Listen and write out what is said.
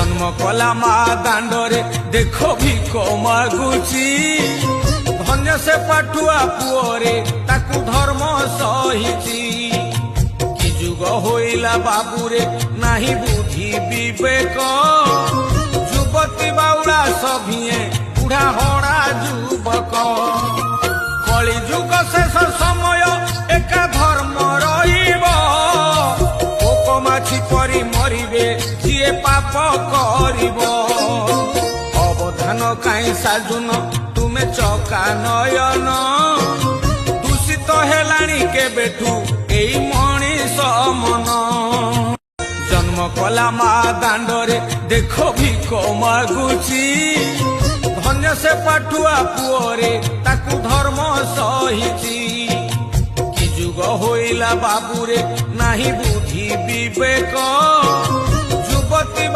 জন্ম কলা মা দাণ্ডরে দেখ ভিক মাগুছি ধন্য সে পাঠুয়া পুଅରେ তাকু ধর্ম সহিছি কি যুগ হইলা বাবুরে নাহি বুদ্ধি বিবেক যুবতী বাউলা সভিয়ে বুঢ়া হড়া যুবক কলি যুগ শেষ সময় একা ধর্ম রহিব পোক মাছি পরি মরিবে যিয়ে পাপ করিব অবধান কাই সাজুন তুমে চকা নয়ন দূষিত হেলানি কেবেঠু এই মଣିଷ মন জন্ম কলা মা দাণ্ডরে দেখ ভিক মাগুছি ধন্য সে পাঠুয়া পুଅରେ তাকু ধর্ম সহিছি কি যুগ হইলা বাবুরে নাহি বুদ্ধি বিবেক যুবতী